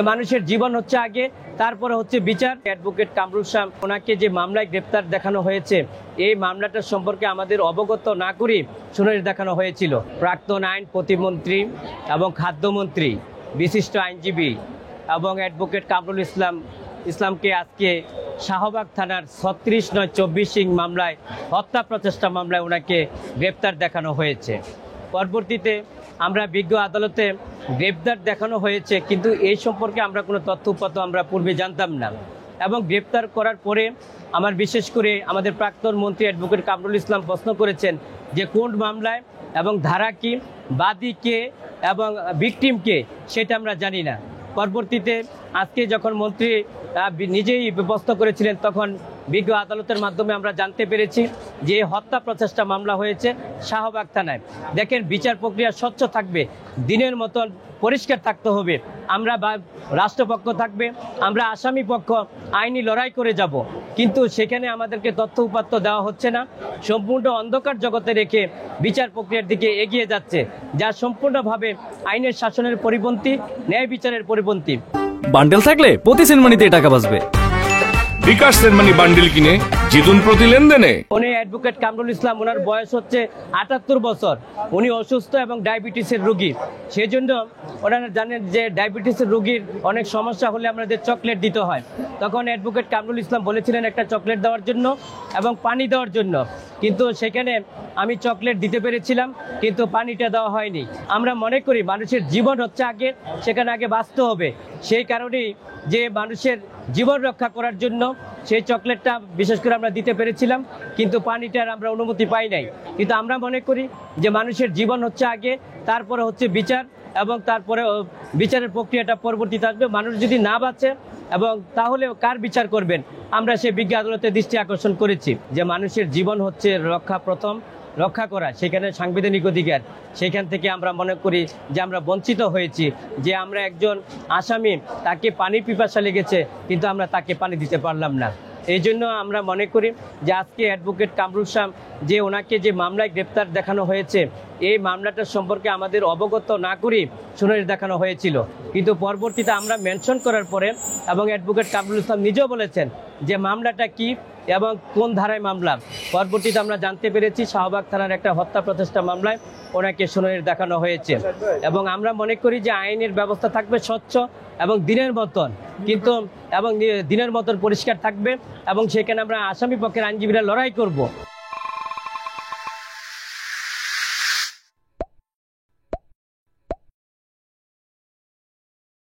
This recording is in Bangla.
মানুষের জীবন হচ্ছে আগে, তারপরে হচ্ছে বিচার। অ্যাডভোকেট কামরুল ইসলাম ওনাকে যে মামলায় গ্রেপ্তার দেখানো হয়েছে, এই মামলাটার সম্পর্কে আমাদের অবগত না করে শুনানি দেখানো হয়েছিল। প্রাক্তন আইন প্রতিমন্ত্রী এবং খাদ্যমন্ত্রী, বিশিষ্ট আইনজীবী এবং অ্যাডভোকেট কামরুল ইসলামকে আজকে শাহবাগ থানার 36/24 মামলায়, হত্যা প্রচেষ্টা মামলায় ওনাকে গ্রেপ্তার দেখানো হয়েছে। পরবর্তীতে আমরা বিজ্ঞ আদালতে গ্রেপ্তার দেখানো হয়েছে, কিন্তু এই সম্পর্কে আমরা কোনো তথ্য আমরা পূর্বে জানতাম না। এবং গ্রেপ্তার করার পরে বিশেষ করে আমাদের প্রাক্তন মন্ত্রী অ্যাডভোকেট কামরুল ইসলাম প্রশ্ন করেছেন যে কোন মামলায় এবং ধারা কি, বাদী কে এবং ভিকটিম কে, সেটা আমরা জানি না। পরবর্তীতে আজকে যখন মন্ত্রী নিজেই প্রশ্ন করেছিলেন, তখন বিজ্ঞ আদালতের মাধ্যমে আমরা জানতে পেরেছি যে হত্যা প্রচেষ্টা মামলা হয়েছে শাহবাগ থানায়। দেখেন, বিচার প্রক্রিয়া স্বচ্ছ থাকবে, দিনের মতন পরিষ্কার থাকতে হবে। আমরা রাষ্ট্রপক্ষ থাকবে, আমরা আসামি পক্ষ আইনি লড়াই করে যাব, কিন্তু সেখানে আমাদেরকে তথ্য উপাত্ত দেওয়া হচ্ছে না। সম্পূর্ণ অন্ধকার জগতে রেখে বিচার প্রক্রিয়ার দিকে এগিয়ে যাচ্ছে, যা সম্পূর্ণভাবে আইনের শাসনের পরিপন্থী, ন্যায় বিচারের পরিপন্থী। বান্ডেল থাকলে প্রতি সেনমানিতে টাকা বাঁচবে। বিকাশ সেনমানি বান্ডেল কিনে জিতুন প্রতি লেনদেনে। উনি অ্যাডভোকেট কামরুল ইসলাম, ওনার বয়স হচ্ছে 78 বছর। উনি অসুস্থ এবং ডায়াবেটিসের রোগী। সেই জন্য ওনারা জানেন যে ডায়াবেটিসের রোগীর অনেক সমস্যা হলে আমাদের চকলেট দিতে হয়। তখন অ্যাডভোকেট কামরুল ইসলাম বলেছিলেন একটা চকলেট দেওয়ার জন্য এবং পানি দেওয়ার জন্য, কিন্তু সেখানে আমি চকলেট দিতে পেরেছিলাম, কিন্তু পানিটা দেওয়া হয়নি। আমরা মনে করি মানুষের জীবন হচ্ছে আগে, সেখানে আগে বাঁচতে হবে। সেই কারণেই যে মানুষের জীবন রক্ষা করার জন্য সেই চকলেটটা বিশেষ করে আমরা দিতে পেরেছিলাম, কিন্তু পানিটার আমরা অনুমতি পাই নাই। কিন্তু আমরা মনে করি যে মানুষের জীবন হচ্ছে আগে, তারপরে হচ্ছে বিচার, এবং তারপরে বিচারের প্রক্রিয়াটা পরবর্তীতে আসবে। মানুষ যদি না বাঁচে এবং তাহলে কার বিচার করবেন? আমরা সেই বিজ্ঞ আদালতের দৃষ্টি আকর্ষণ করেছি যে মানুষের জীবন হচ্ছে রক্ষা করা, সেখানে সাংবিধানিক অধিকার। সেখান থেকে আমরা মনে করি যে আমরা বঞ্চিত হয়েছি, যে আমরা একজন আসামি, তাকে পানি পিপাসা লেগেছে, কিন্তু আমরা তাকে পানি দিতে পারলাম না। এই জন্য আমরা মনে করি যে আজকে অ্যাডভোকেট কামরুল ইসলাম যে ওনাকে যে মামলায় গ্রেপ্তার দেখানো হয়েছে, এই মামলাটার সম্পর্কে আমাদের অবগত না করে শুনানি দেখানো হয়েছিল। কিন্তু পরবর্তীতে আমরা মেনশন করার পরে এবং অ্যাডভোকেট কামরুল ইসলাম নিজেও বলেছেন যে মামলাটা কি এবং কোন ধারায় মামলা, পরবর্তীতে আমরা জানতে পেরেছি শাহবাগ থানার একটা হত্যা প্রচেষ্টা মামলায় ওনাকে শুনানি দেখানো হয়েছে। এবং আমরা মনে করি যে আইনের ব্যবস্থা থাকবে স্বচ্ছ এবং দিনের মতন পরিষ্কার থাকবে, এবং সেখানে আমরা আসামি পক্ষের আইনজীবীরা লড়াই করব।